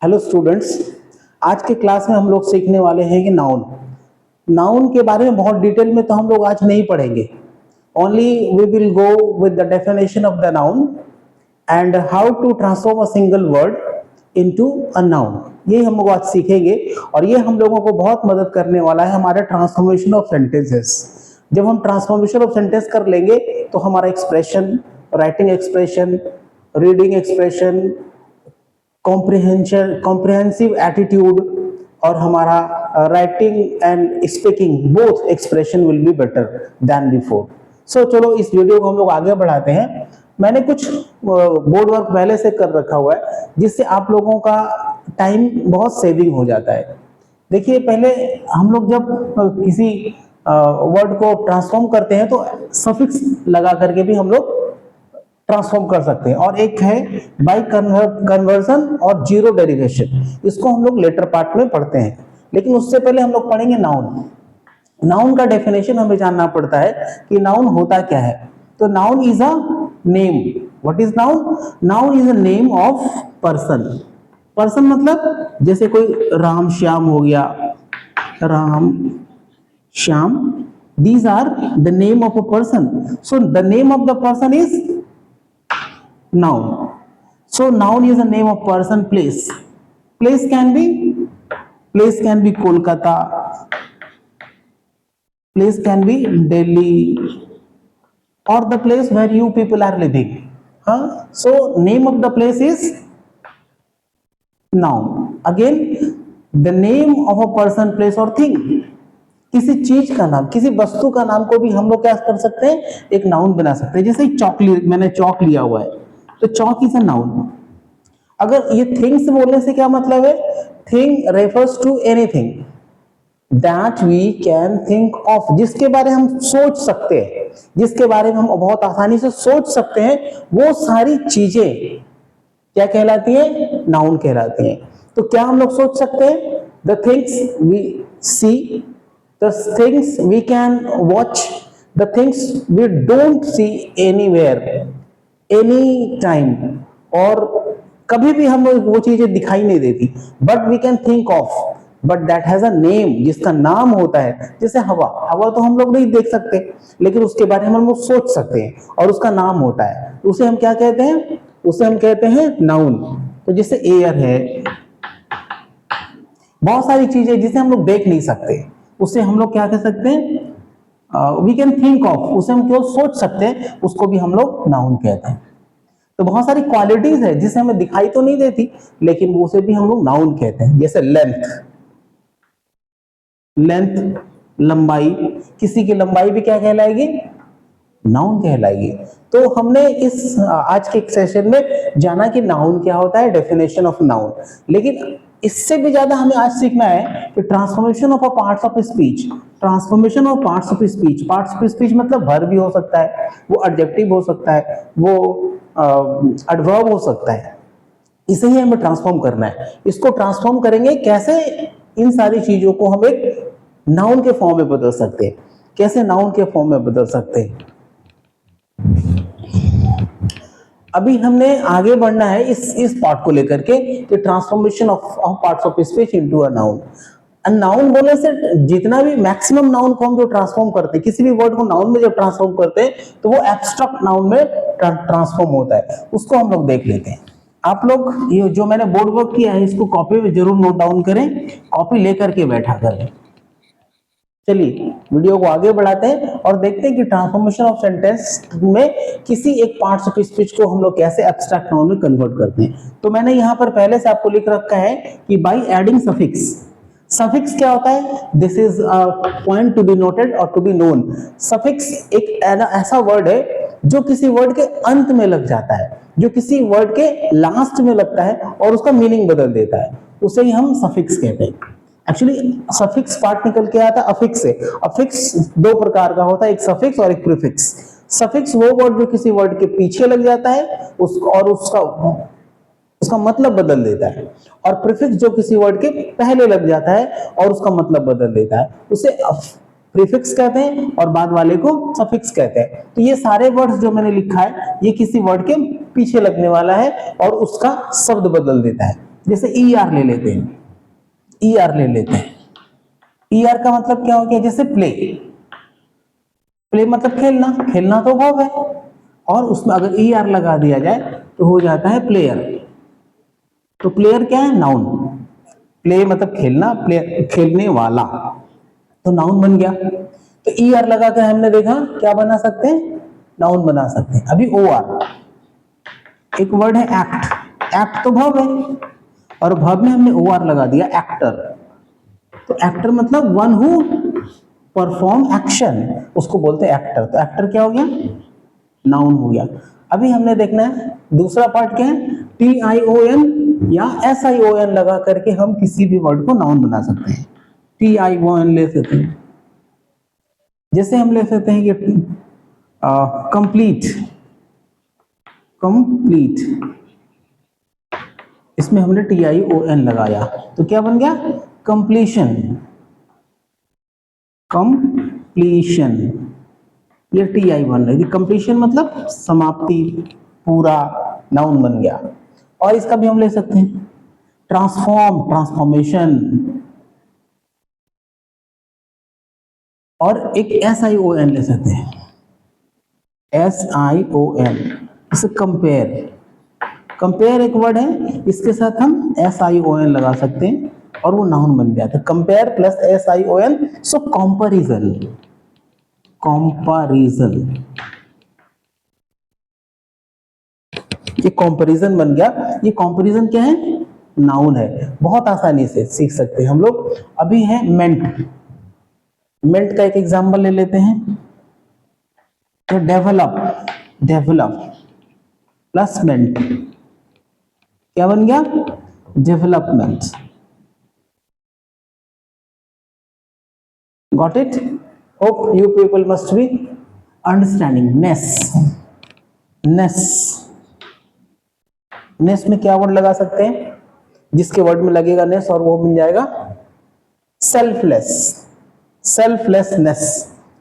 Hello students, आज के class में हम लोग सीखने वाले हैं कि नाउन के बारे में बहुत डिटेल में तो हम लोग आज नहीं पढ़ेंगे। Only we will go with the definition of the noun and how to transform a single word into a noun. ये हम लोग आज सीखेंगे और ये हम लोगों को बहुत मदद करने वाला है हमारे ट्रांसफॉर्मेशन ऑफ सेंटेंसेस। जब हम ट्रांसफॉर्मेशन ऑफ सेंटेंस कर लेंगे तो हमारा expression, writing expression, reading expression, comprehensive attitude और हमारा writing and speaking both expression will be better than before. So चलो इस वीडियो को हम लोग आगे बढ़ाते हैं। मैंने कुछ बोर्ड वर्क पहले से कर रखा हुआ है जिससे आप लोगों का टाइम बहुत सेविंग हो जाता है। देखिए, पहले हम लोग जब किसी वर्ड को ट्रांसफॉर्म करते हैं तो सफिक्स लगा करके भी हम लोग ट्रांसफॉर्म कर सकते हैं, और एक है बाय कन्वर्जन और जीरो डेरिवेशन। इसको हम लोग लेटर पार्ट में पढ़ते हैं, लेकिन उससे पहले हम लोग पढ़ेंगे नाउन। नाउन का डेफिनेशन हमें जानना पड़ता है कि नाउन होता क्या है। तो noun is a name. What is noun? Noun is a name of person. Person मतलब जैसे कोई राम श्याम हो गया, Ram Shyam, these are the name of a person. So the name of the person is noun. So noun is a name of person. Place can be Kolkata, place can be Delhi, or the place where you people are living. So name of the place is noun. Again, the name of a person, place or thing. किसी चीज का नाम, किसी वस्तु का नाम को भी हम लोग क्या कर सकते हैं, एक नाउन बना सकते हैं। जैसे मैंने चौक लिया हुआ है, तो चौक इज अ नाउन। अगर ये थिंग्स बोलने से क्या मतलब है? Thing refers to anything that we can think of, जिसके बारे हम सोच सकते हैं, जिसके बारे में हम बहुत आसानी से सोच सकते हैं, वो सारी चीजें क्या कहलाती है? नाउन कहलाती हैं। तो क्या हम लोग सोच सकते हैं? The things we see, the things we can watch, the things we don't see anywhere, any time, और कभी भी हम लोग वो चीजें दिखाई नहीं देती, but we can think of, but that has a name, जिसका नाम होता है। जैसे हवा तो हम लोग नहीं देख सकते, लेकिन उसके बारे में हम लोग सोच सकते हैं और उसका नाम होता है। उसे हम क्या कहते हैं? उसे हम कहते हैं नाउन। तो जैसे एयर है, बहुत सारी चीजें जिसे हम लोग देख नहीं सकते, उसे हम लोग क्या कह सकते हैं? वी कैन थिंक ऑफ, उसे हम क्यों सोच सकते हैं, उसको भी हम लोग नाउन कहते हैं। तो बहुत सारी क्वालिटीज है जिसे हमें दिखाई तो नहीं देती, लेकिन उसे भी हम लोग नाउन कहते हैं। जैसे लेंथ, लंबाई, किसी की लंबाई भी क्या कहलाएगी? नाउन कहलाएगी। तो हमने इस आज के सेशन में जाना कि नाउन क्या होता है, डेफिनेशन ऑफ नाउन। लेकिन इससे भी ज्यादा हमें आज सीखना है कि transformation of a parts of speech. Transformation of parts of speech. Parts of speech मतलब वर्ब भी हो सकता है, वो एडजेक्टिव हो सकता है, वो एडवर्ब हो सकता है। इसे ही हमें ट्रांसफॉर्म करना है। इसको ट्रांसफॉर्म करेंगे कैसे? इन सारी चीजों को हम एक नाउन के फॉर्म में बदल सकते हैं। कैसे नाउन के फॉर्म में बदल सकते हैं? अभी हमने आगे बढ़ना है इस पार्ट को लेकर के कि transformation of parts of speech into a noun. Noun बोलने से जितना भी मैक्सिमम नाउन को हम जो ट्रांसफॉर्म करते हैं, किसी भी वर्ड को नाउन में जब ट्रांसफॉर्म करते हैं तो वो एब्स्ट्रैक्ट नाउन में ट्रांसफॉर्म होता है। उसको हम लोग देख लेते हैं। आप लोग ये जो मैंने बोर्ड वर्क किया है इसको कॉपी में जरूर नोट डाउन करें, कॉपी लेकर के बैठा करें। चलिए वीडियो को आगे बढ़ाते हैं और देखते हैं कि ट्रांसफॉर्मेशन ऑफ सेंटेंस में किसी एक पार्ट्स ऑफ स्पीच को हम लोग कैसे एब्स्ट्रैक्ट नाउन में कन्वर्ट करते हैं। तो मैंने यहाँ पर पहले से आपको लिख रखा है कि बाय एडिंग सफिक्स। सफिक्स क्या होता है? This is a point to be noted और टू बी नोन। सफिक्स एक ऐसा वर्ड है जो किसी वर्ड के अंत में लग जाता है, जो किसी वर्ड के लास्ट में लगता है और उसका मीनिंग बदल देता है, उसे ही हम सफिक्स कहते हैं। एक्चुअली सफिक्स पार्ट निकल के आता है अफिक्स से। अफिक्स दो प्रकार का होता है, एक सफिक्स और एक प्रीफिक्स। सफिक्स वो वर्ड जो किसी वर्ड के पीछे लग जाता है और उसका मतलब बदल देता है, और प्रीफिक्स जो किसी वर्ड के पहले लग जाता है और उसका मतलब बदल देता है, उसे प्रीफिक्स कहते हैं और बाद वाले को सफिक्स कहते हैं। तो ये सारे वर्ड्स जो मैंने लिखा है ये किसी वर्ड के पीछे लगने वाला है और उसका शब्द बदल देता है। जैसे ई आर ले लेते हैं, ई आर ले लेते हैं। ई आर का मतलब क्या हो गया, जैसे प्ले, प्ले मतलब खेलना, खेलना तो वर्ब है, और उसमें अगर ई आर लगा दिया जाए तो हो जाता है प्लेयर। तो प्लेयर क्या है, नाउन। प्ले मतलब खेलना, प्ले खेलने वाला, तो नाउन बन गया। तो ई आर लगा कर हमने देखा क्या बना सकते हैं, नाउन बना सकते हैं। अभी ओ आर, एक वर्ड है एक्ट, एक्ट तो वर्ब है, और वर्ब में हमने ओ आर लगा दिया, एक्टर। तो एक्टर मतलब वन हु परफॉर्म एक्शन, उसको बोलते हैं एक्टर। तो एक्टर क्या हो गया, नाउन हो गया। अभी हमने देखना है दूसरा पार्ट क्या है, टी आई ओ एन या एस आई ओ एन लगा करके हम किसी भी वर्ड को नाउन बना सकते हैं। टी आई ओ एन ले सकते हैं, जैसे हम ले सकते हैं कि कंप्लीट, कंप्लीट, इसमें हमने टी आई ओ एन लगाया तो क्या बन गया, कंप्लीशन, कंप्लीशन। ये टी आई बन रही थी, कंप्लीशन मतलब समाप्ति, पूरा, नाउन बन गया। और इसका भी हम ले सकते हैं ट्रांसफॉर्म, ट्रांसफॉर्मेशन। और एक एस आई ओ एन ले सकते हैं, एस आई ओ एन, इसे कंपेयर, कंपेयर एक वर्ड है, इसके साथ हम एस आई ओ एन लगा सकते हैं और वो नाउन बन जाता है, compare plus S I O N. So comparison, comparison, ये कंपैरिजन बन गया। ये कंपैरिजन क्या है, नाउन है, बहुत आसानी से सीख सकते हैं हम लोग। अभी है मेंट, मेंट का एक एग्जांपल ले लेते हैं, तो डेवलप, डेवलप प्लस मेंट क्या बन गया, development. Got it? Hope you people must be understanding. Ness, ness, ness में क्या वर्ड लगा सकते हैं, जिसके वर्ड में लगेगा नेस और वो बन जाएगा सेल्फलेस, सेल्फलेसनेस।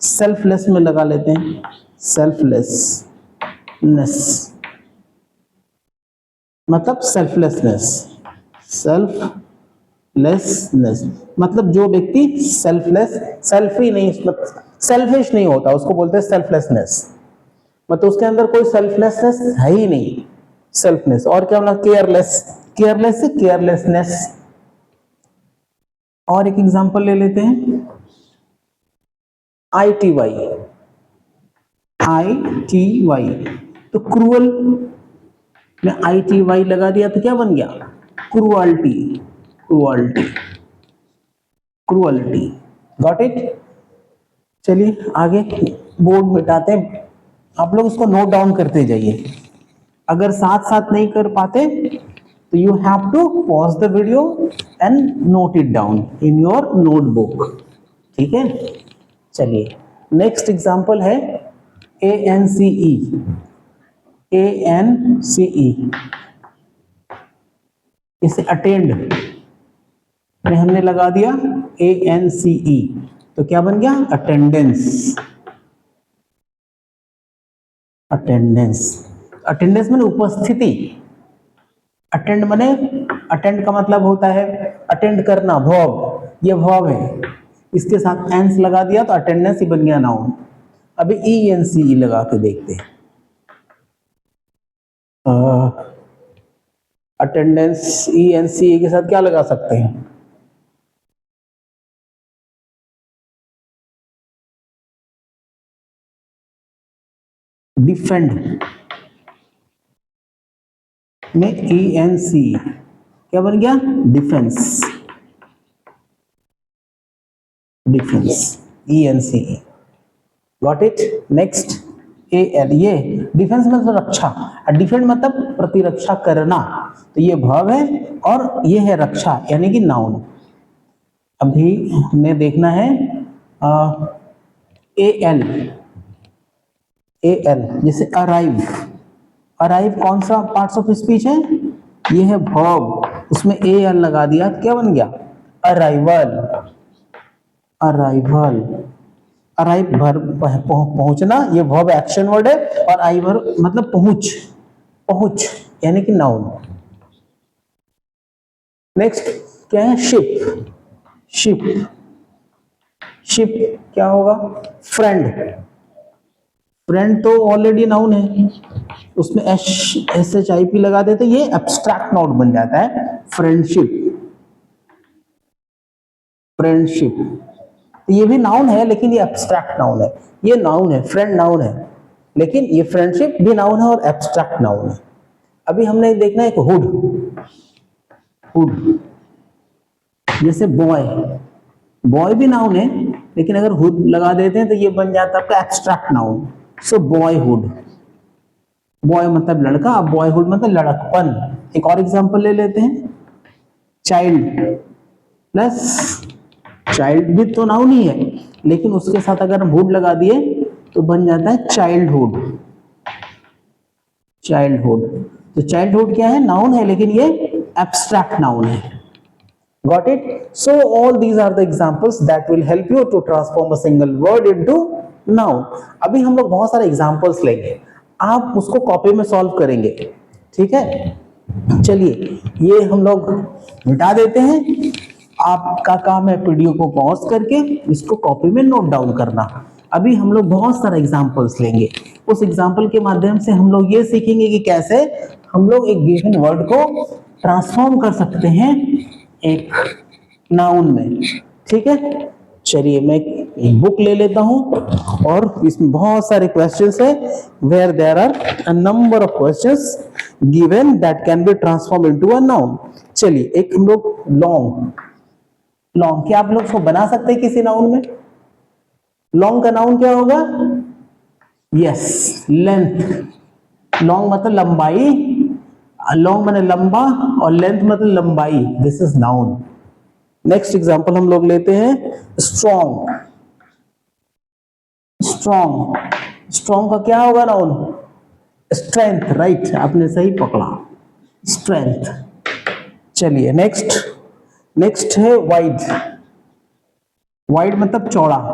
सेल्फलेस में लगा लेते हैं सेल्फलेसनेस, मतलब सेल्फलेसनेस, सेल्फलेसनेस मतलब जो व्यक्ति सेल्फलेस, सेल्फी नहीं, सेल्फिश नहीं होता उसको बोलते हैं सेल्फलेसनेस, मतलब उसके अंदर कोई सेल्फलेसनेस है ही नहीं, सेल्फनेस। और क्या मतलब केयरलेस, केयरलेस से केयरलेसनेस। और एक एग्जांपल ले लेते हैं, I T Y, I T Y, तो क्रूअल में आई टी वाई लगा दिया तो क्या बन गया, cruelty, cruelty, cruelty. Got it? चलिए आगे बोर्ड मिटाते हैं, आप लोग उसको नोट डाउन करते जाइए। अगर साथ साथ नहीं कर पाते तो you have to pause the video and note it down in your notebook, ठीक है। चलिए नेक्स्ट एग्जांपल है A N C E, A N C ई, इसे अटेंड में हमने लगा दिया ए एन सी ई, तो क्या बन गया, अटेंडेंस, अटेंडेंस। अटेंडेंस माने उपस्थिति, अटेंड माने, अटेंड का मतलब होता है अटेंड करना, वर्ब, ये वर्ब है, इसके साथ एंस लगा दिया तो अटेंडेंस ही बन गया नाउन। अभी ई एन सी ई लगा के देखते हैं, अटेंडेंस ई एन सी ई के साथ क्या लगा सकते हैं, डिफेंड में ई एन सी क्या बन गया, defence, defence, E N C. Got it? Next A L, ये डिफेंस मतलब रक्षा, डिफेंड मतलब प्रतिरक्षा करना, तो ये वर्ब है और ये है रक्षा यानी कि नाउन। अभी हमें देखना है ए एल, ए एल जैसे अराइव, अराइव कौन सा पार्ट्स ऑफ स्पीच है, ये है वर्ब, उसमें ए एल लगा दिया क्या बन गया, अराइवल, अराइवल। अराइव पहुंचना, ये वर्ब एक्शन वर्ड है, और आई वर्ब मतलब पहुंच, पहुंच यानी कि नाउन। नेक्स्ट क्या है? शिप। शिप, शिप क्या होगा? फ्रेंड। फ्रेंड तो ऑलरेडी नाउन है, उसमें SHIP लगा देते, ये एब्स्ट्रैक्ट नाउन बन जाता है फ्रेंडशिप। फ्रेंडशिप ये भी नाउन है लेकिन ये एब्स्ट्रैक्ट नाउन है। ये नाउन है, फ्रेंड नाउन है, लेकिन ये फ्रेंडशिप भी नाउन है और एब्स्ट्रैक्ट नाउन है। अभी हमने देखना है एक हुड। हुड जैसे बॉय, बॉय भी नाउन है लेकिन अगर हुड लगा देते हैं तो ये बन जाता है आपका एब्स्ट्रैक्ट नाउन। सो बॉयहुड, बॉय मतलब लड़का, अब बॉयहुड मतलब लड़कपन। एक और एग्जांपल ले लेते हैं, चाइल्ड प्लस, चाइल्ड भी तो नाउन ही है लेकिन उसके साथ अगर हम हुड लगा दिए तो बन जाता है चाइल्डहुड। चाइल्डहुड, तो चाइल्डहुड क्या है? नाउन है लेकिन ये एब्स्ट्रैक्ट नाउन है। Got it? So all these are the examples that will help you to transform a single word into noun. अभी हम लोग बहुत सारे एग्जाम्पल्स लेंगे, आप उसको कॉपी में सॉल्व करेंगे, ठीक है? चलिए ये हम लोग मिटा देते हैं। आपका काम है वीडियो को पॉज करके इसको कॉपी में नोट डाउन करना। अभी हम लोग बहुत सारे एग्जाम्पल्स लेंगे, उस एग्जाम्पल के माध्यम से हम लोग ये सीखेंगे कि कैसे हम लोग एक गिवन वर्ड को ट्रांसफॉर्म कर सकते हैं एक नाउन में, ठीक है? चलिए मैं एक बुक ले लेता हूं और इसमें बहुत सारे क्वेश्चंस है, where there are a number of questions given that can be transform into a noun. चलिए एक हम लोग लॉन्ग, लॉन्ग क्या आप लोग उसको बना सकते हैं किसी नाउन में? लॉन्ग का नाउन क्या होगा? Yes, length. लॉन्ग मतलब लंबाई, लॉन्ग माने लंबा और लेंथ मतलब लंबाई, this is noun. Next example हम लोग लेते हैं स्ट्रॉन्ग। स्ट्रॉन्ग, स्ट्रॉन्ग का क्या होगा नाउन? स्ट्रेंथ, राइट, आपने सही पकड़ा, स्ट्रेंथ। चलिए नेक्स्ट, नेक्स्ट है वाइड। वाइड मतलब चौड़ा।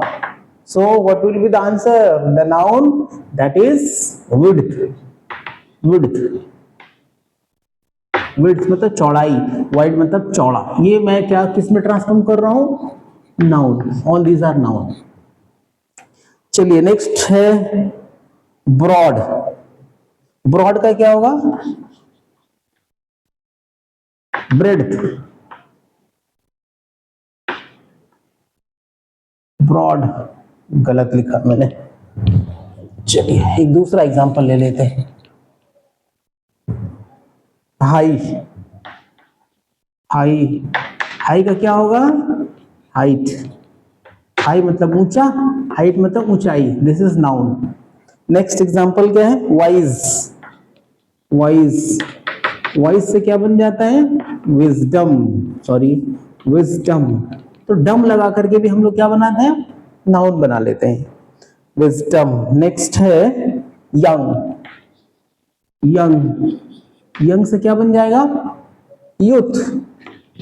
So what will be the answer? The noun that is width. Width, width मतलब चौड़ाई, वाइड मतलब चौड़ा। ये मैं क्या किस में ट्रांसफॉर्म कर रहा हूं? Noun. All these are noun. चलिए नेक्स्ट है ब्रॉड। ब्रॉड का क्या होगा? ब्रेड्थ। ब्रॉड गलत लिखा मैंने। चलिए एक दूसरा एग्जांपल ले लेते हैं, हाई। हाई, हाई का क्या होगा? हाइट। हाई मतलब ऊंचा, हाइट मतलब ऊंचाई, this is noun. Next example क्या है? वाइज। वाइज, वाइज से क्या बन जाता है? Wisdom, sorry wisdom. तो डम लगा करके भी हम लोग क्या बनाते हैं? नाउन बना लेते हैं, विजडम। नेक्स्ट है यंग। यंग, यंग से क्या बन जाएगा? यूथ।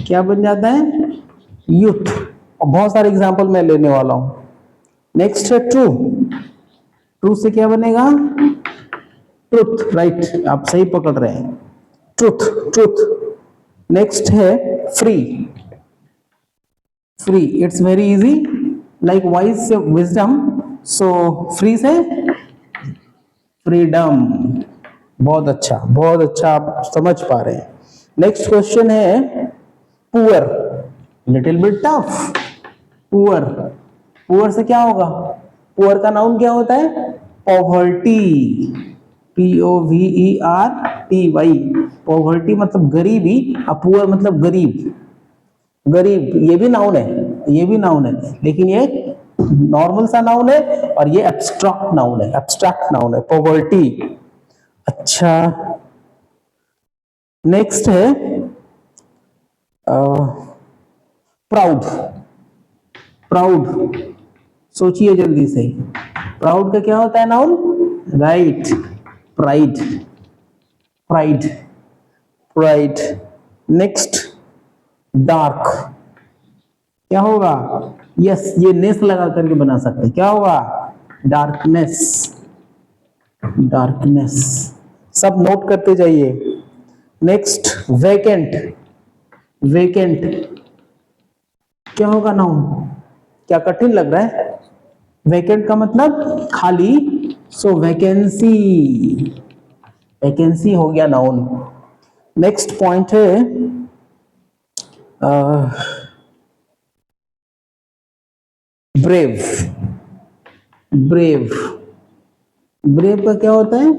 क्या बन जाता है? यूथ। और बहुत सारे एग्जांपल मैं लेने वाला हूं। नेक्स्ट है ट्रू। ट्रू से क्या बनेगा? ट्रुथ, राइट, आप सही पकड़ रहे हैं, ट्रुथ, ट्रुथ। नेक्स्ट है free. Free, it's very easy, like wise से विजडम, सो फ्री से फ्रीडम। बहुत अच्छा, बहुत अच्छा, आप समझ पा रहे हैं। नेक्स्ट क्वेश्चन है poor. Little bit tough. Poor, poor से क्या होगा? पुअर का नाउन क्या होता है? पॉवर्टी। POVERTY। पॉवर्टी मतलब गरीबी, और पुअर मतलब गरीब। गरीब ये भी नाउन है, ये भी नाउन है, लेकिन ये नॉर्मल सा नाउन है और ये एब्स्ट्रैक्ट नाउन है, एब्स्ट्रैक्ट नाउन है पॉवर्टी। अच्छा नेक्स्ट है प्राउड। प्राउड, सोचिए जल्दी से, प्राउड का क्या होता है noun? Right, pride. Pride, pride. Next dark, क्या होगा? यस, ये नेस लगा करके बना सकते हैं, क्या होगा? डार्कनेस। डार्कनेस, सब नोट करते जाइए। Next vacant. वेकेंट क्या होगा नाउन? क्या कठिन लग रहा है? वेकेंट का मतलब खाली, सो वैकेंसी, वैकेंसी हो गया नाउन। नेक्स्ट पॉइंट है ब्रेव। ब्रेव, ब्रेव का क्या होता है?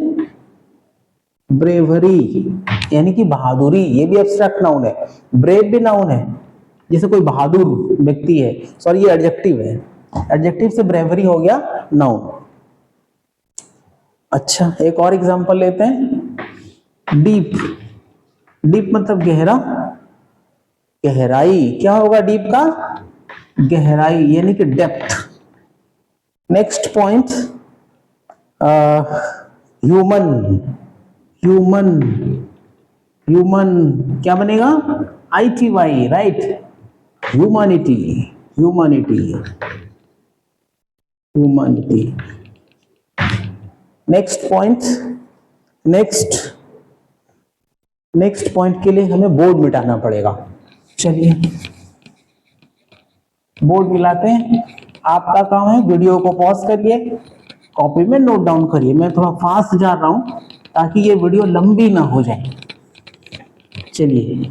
ब्रेवरी यानी कि बहादुरी, ये भी एब्स्ट्रैक्ट नाउन है। ब्रेव भी नाउन है, जैसे कोई बहादुर व्यक्ति है। सॉरी ये एडजेक्टिव है, एडजेक्टिव से ब्रेवरी हो गया नाउन। अच्छा एक और एग्जांपल लेते हैं, डीप। डीप मतलब गहरा, गहराई। क्या होगा डीप का? गहराई यानी कि depth. Next point human. Human, human क्या बनेगा? ITY, right? Humanity, humanity, humanity. Next point, next point के लिए हमें बोर्ड मिटाना पड़ेगा। चलिए बोर्ड मिलाते हैं। आपका काम है वीडियो को पॉज करिए, कॉपी में नोट डाउन करिए। मैं थोड़ा फास्ट जा रहा हूं ताकि ये वीडियो लंबी ना हो जाए। चलिए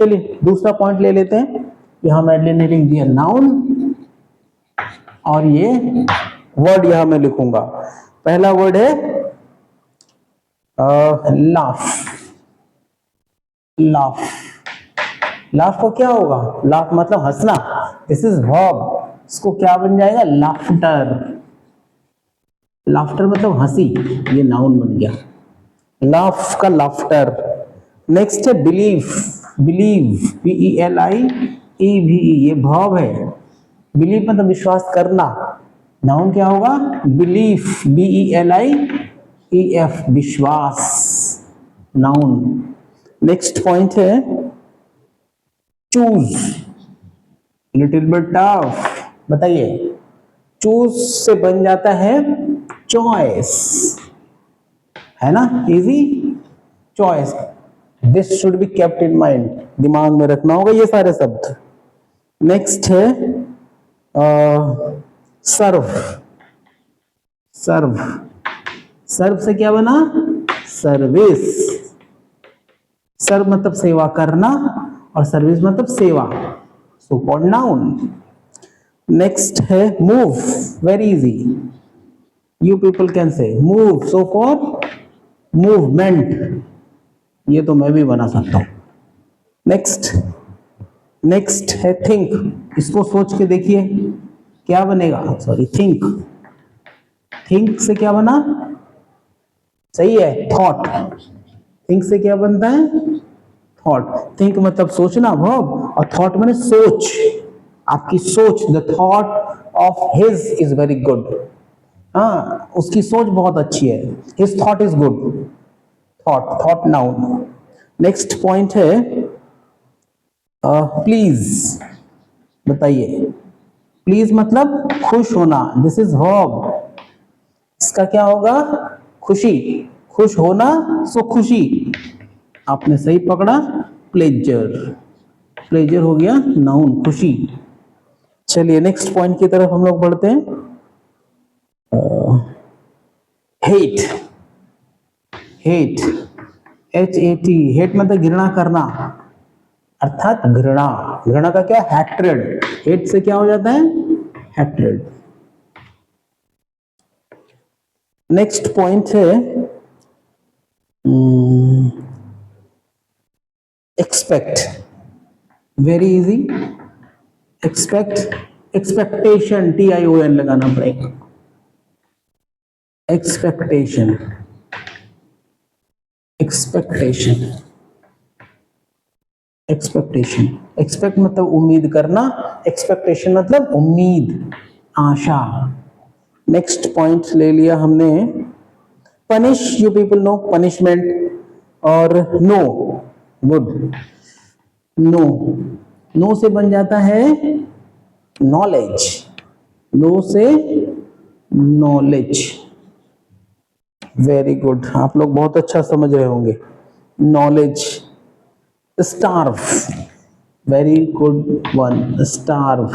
चलिए दूसरा पॉइंट ले लेते हैं। यहां मैडलिन ने लिख दिया नाउन, और ये वर्ड यहां मैं लिखूंगा। पहला वर्ड है लाफ। लाफ, लाफ को क्या होगा? लाफ मतलब हंसना, दिस इज वर्ब। इसको क्या बन जाएगा? लाफ्टर। लाफ्टर मतलब हंसी, ये नाउन बन गया लाफ का लाफ्टर। नेक्स्ट है बिलीफ। बिलीव, BELIEVE, ये भाव है। बिलीव मतलब विश्वास करना, नाउन क्या होगा? बिलीफ, BELIEF, विश्वास, नाउन। नेक्स्ट पॉइंट है चूज। लिटिल बिट टफ, बताइए। चूज से बन जाता है चॉइस, है ना? Easy, choice. This should be kept in mind, दिमाग में रखना होगा ये सारे शब्द। नेक्स्ट है सर्व। सर्व, सर्व से क्या बना? सर्विस। सर्व मतलब सेवा करना, और सर्विस मतलब सेवा, सो कॉल्ड नाउन। नेक्स्ट है move. Very easy, you people can say move, so for movement, ये तो मैं भी बना सकता हूं। नेक्स्ट है थिंक। इसको सोच के देखिए क्या बनेगा? Sorry think. थिंक से क्या बना? सही है, थॉट। थिंक से क्या बनता है? थॉट। थिंक मतलब सोचना वर्ब, और थॉट माने सोच, आपकी सोच। The thought of his is very good. हाँ, उसकी सोच बहुत अच्छी है। His thought is good. Thought, thought noun. Next point है प्लीज। बताइए, प्लीज मतलब खुश होना, दिस इज वर्ब। इसका क्या होगा? खुशी, खुश होना, सो खुशी। आपने सही पकड़ा, प्लेजर। प्लेजर हो गया नाउन, खुशी। चलिए नेक्स्ट पॉइंट की तरफ हम लोग बढ़ते हैं। हेट। हेट, HAT, हेट मतलब घृणा करना, अर्थात घृणा। घृणा का क्या? हैट्रेड। हेट से क्या हो जाता है? हैट्रेड। नेक्स्ट पॉइंट है expect. Very easy, expect, expectation, TION लगाना पड़ेगा। Expectation, expectation, expectation. एक्सपेक्ट मतलब उम्मीद करना, एक्सपेक्टेशन मतलब उम्मीद, आशा। नेक्स्ट पॉइंट ले लिया हमने punish. You people know punishment, और नो, गुड। नो, नो से बन जाता है नॉलेज। नो से नॉलेज, वेरी गुड, आप लोग बहुत अच्छा समझ रहे होंगे। Knowledge. Starve, very good one, starve.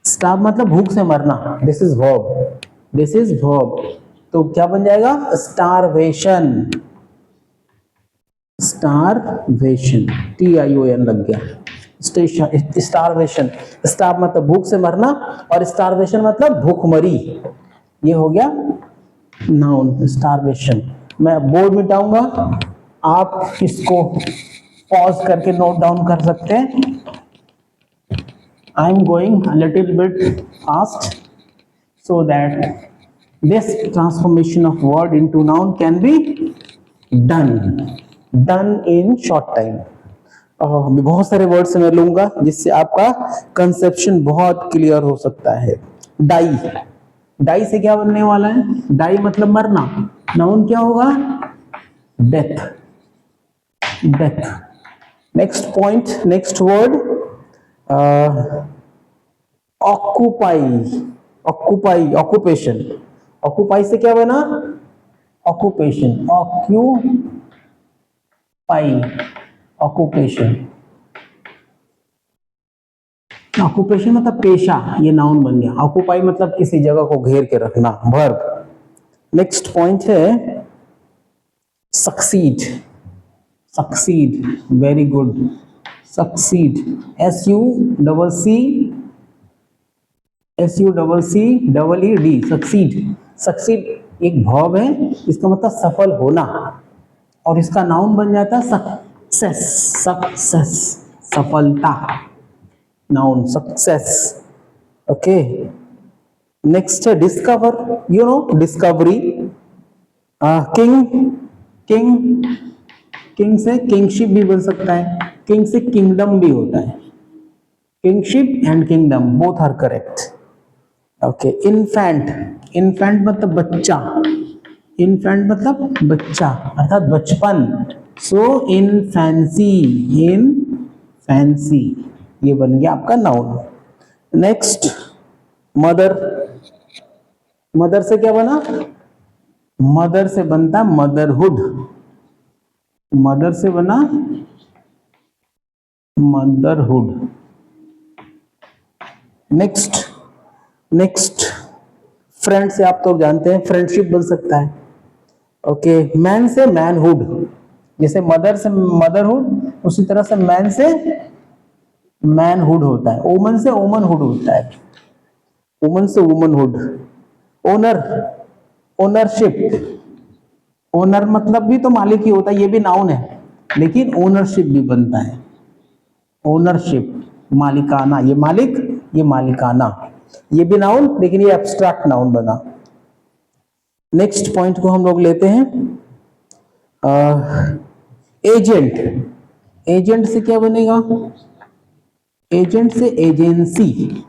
Starve मतलब भूख से मरना, this is verb, this is verb. तो क्या बन जाएगा? स्टारवेशन, स्टारवेशन, TION लग गया, स्टेशन, स्टारवेशन। स्टार मतलब भूख से मरना और स्टारवेशन मतलब भूखमरी, ये हो गया नाउन स्टारवेशन। मैं बोर्ड मिटाऊंगा, आप इसको पॉज करके नोट डाउन कर सकते हैं। I am going a little bit fast so that this transformation of word into noun can be done in short time। मैं बहुत सारे वर्ड से मैं लूंगा जिससे आपका कंसेप्शन बहुत क्लियर हो सकता है। डाई, डाई से क्या बनने वाला है? डाई मतलब मरना, नाउन क्या होगा? Death, death. Next point, next word occupy, occupy, occupation. Occupy से क्या बना? Occupation, occupy, occupation. ऑक्यूपेशन मतलब पेशा, ये नाउन बन गया। ऑक्यूपाई मतलब किसी जगह को घेर के रखना, वर्ब। नेक्स्ट पॉइंट है succeed, succeed, very good, succeed, SUCCEED, succeed. Succeed एक वर्ब है, इसका मतलब सफल होना, और इसका नाउन बन जाता है सक्सेस, सक्सेस, सफलता, नाउन सक्सेस। ओके, नेक्स्ट है discover, you know discovery. King, king, king से किंगशिप भी बन सकता है, किंग से किंगडम भी होता है, kingship and kingdom both are correct. Okay, infant, infant मतलब बच्चा, इन्फेंट मतलब बच्चा अर्थात बचपन, सो इन फैंसी, इन फैंसी, ये बन गया आपका नाउन। नेक्स्ट मदर, मदर से क्या बना? मदर से बनता मदरहुड, मदर से बना मदरहुड। नेक्स्ट, नेक्स्ट फ्रेंड से आप तो जानते हैं फ्रेंडशिप बन सकता है। ओके, मैन से मैनहुड, जैसे मदर से मदरहुड उसी तरह से मैन से मैनहुड होता है, वुमन से वुमनहुड होता है, वुमन से वुमनहुड। ओनर, ओनरशिप, ओनर मतलब भी तो मालिक ही होता है, ये भी नाउन है, लेकिन ओनरशिप भी बनता है, ओनरशिप, मालिकाना, ये मालिक, ये मालिकाना, ये भी नाउन लेकिन ये एब्स्ट्रैक्ट नाउन बना। नेक्स्ट पॉइंट को हम लोग लेते हैं एजेंट, एजेंट से क्या बनेगा? एजेंट से एजेंसी,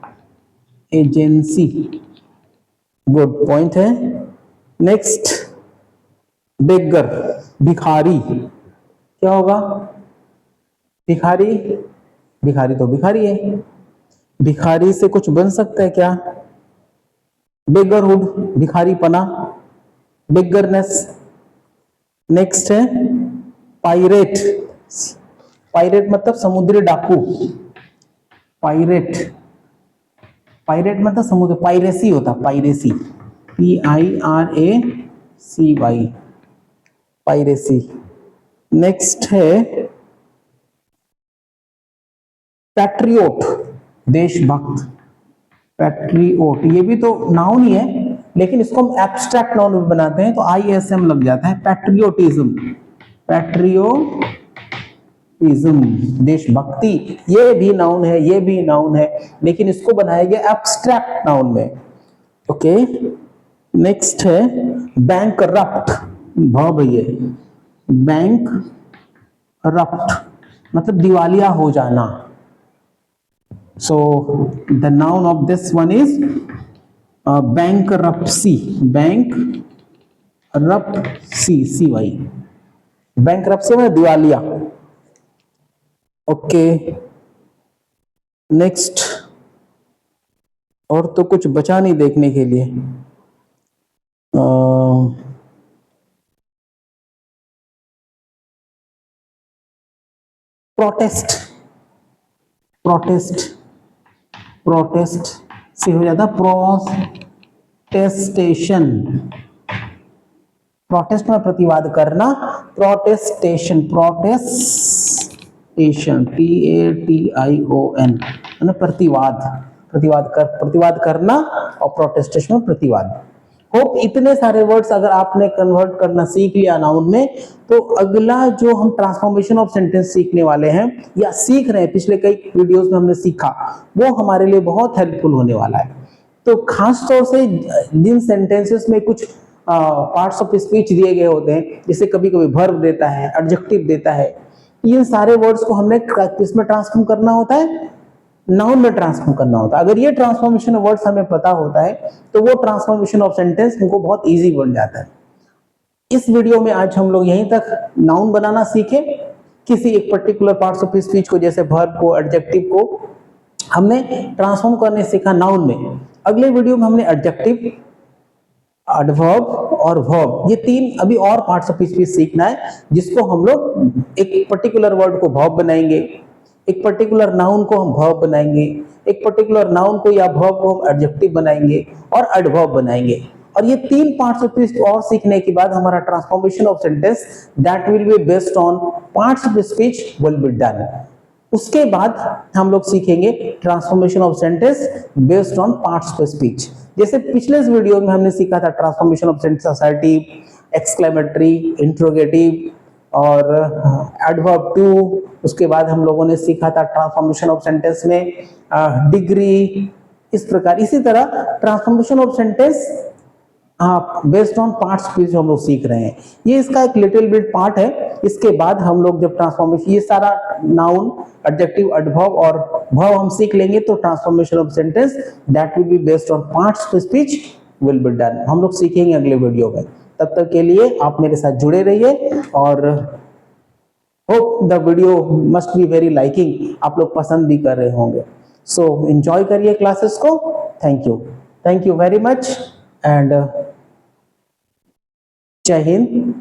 एजेंसी, गुड पॉइंट है। नेक्स्ट बेगर, भिखारी, क्या होगा? भिखारी, भिखारी तो भिखारी है, भिखारी से कुछ बन सकता है क्या? बेगरहुड, भिखारीपना, बेगरनेस। नेक्स्ट है पायरेट, पायरेट मतलब समुद्री डाकू, पायरेट, पायरेट मतलब समुद्र, पायरेसी होता, पायरेसी, PIRACY, पायरेसी। नेक्स्ट है पैट्रियोट, देशभक्त, पैट्रियोट, ये भी तो नाउन ही है लेकिन इसको हम एब्स्ट्रैक्ट नाउन में बनाते हैं तो ISM लग जाता है, पैट्रियोटिज्म, पैट्रियोटिज्म, देशभक्ति, ये भी नाउन है, ये भी नाउन है, लेकिन इसको बनाया गया एब्स्ट्रैक्ट नाउन में। ओके, नेक्स्ट है बैंक रप्ट, वर्ब है ये, बैंक रप्ट मतलब दिवालिया हो जाना। So the noun of this one is bankruptcy, bankruptcy, CY, bankruptcy में दिवालिया। ओके, नेक्स्ट, और तो कुछ बचा नहीं देखने के लिए। प्रोटेस्ट, प्रोटेस्ट, प्रोटेस्ट से हो जाता प्रोटेस्टेशन, प्रोटेस्ट में प्रतिवाद करना, प्रोटेस्टेशन, प्रोटेस्टेशन PATION है ना, प्रतिवाद, प्रतिवाद करना, और प्रोटेस्टेशन में प्रतिवाद। होप इतने सारे वर्ड्स अगर आपने कन्वर्ट करना सीख लिया नाउन में, तो अगला जो हम ट्रांसफॉर्मेशन ऑफ सेंटेंस सीखने वाले हैं या सीख रहे हैं, पिछले कई वीडियोस में हमने सीखा, वो हमारे लिए बहुत हेल्पफुल होने वाला है। तो खास तौर से जिन सेंटेंसेस में कुछ पार्ट्स ऑफ स्पीच दिए गए होते हैं, जैसे कभी कभी वर्ब देता है, एडजेक्टिव देता है, ये सारे वर्ड्स को हमने किस में ट्रांसफॉर्म करना होता है, नाउन में ट्रांसफॉर्म करना होता है। अगर ये ट्रांसफॉर्मेशन ऑफ वर्ड्स हमें पता होता है, तो वो ट्रांसफॉर्मेशन ऑफ सेंटेंस हमको बहुत इजी बन जाता है। इस वीडियो में आज हम लोग यहीं तक नाउन बनाना सीखे, किसी एक पर्टिकुलर पार्ट्स ऑफ स्पीच को, जैसे वर्ब को, एडजेक्टिव को हमने ट्रांसफॉर्म करने सीखा नाउन में। अगले वीडियो में हमने एडजेक्टिव, एडवर्ब और वर्ब, ये तीन अभी और पार्ट्स ऑफ स्पीच सीखना है, जिसको हम लोग एक पर्टिकुलर वर्ड को वर्ब बनाएंगे, एक पर्टिकुलर नाउन को हम वर्ब बनाएंगे, एक पर्टिकुलर नाउन को या वर्ब को हम एडजेक्टिव बनाएंगे और एडवर्ब बनाएंगे। और ये तीन पार्ट्स ऑफ स्पीच और सीखने के बाद हमारा transformation of sentence that will be based on parts of speech will be done. उसके बाद हम लोग सीखेंगे transformation of sentence based on parts of speech. जैसे पिछले इस वीडियो में हमने सीखा था transformation of sentence assertive, exclamatory, interrogative और एडवर्ब टू। उसके बाद हम लोगों ने सीखा था ट्रांसफॉर्मेशन ऑफ सेंटेंस में डिग्री, इस प्रकार इसी तरह transformation of sentence based on parts speech हम लोग सीख रहे हैं। ये इसका एक लिटिल बिट पार्ट है। इसके बाद हम लोग जब ट्रांसफॉर्मेशन, ये सारा नाउन, एडजेक्टिव, एडवर्ब और वर्ब हम सीख लेंगे, तो transformation of sentence that will be based on parts of speech will be done. हम लोग सीखेंगे अगले वीडियो में। तब तक के लिए आप मेरे साथ जुड़े रहिए और hope the video must be very liking, आप लोग पसंद भी कर रहे होंगे। सो एंजॉय करिए क्लासेस को। Thank you very much and जय हिंद।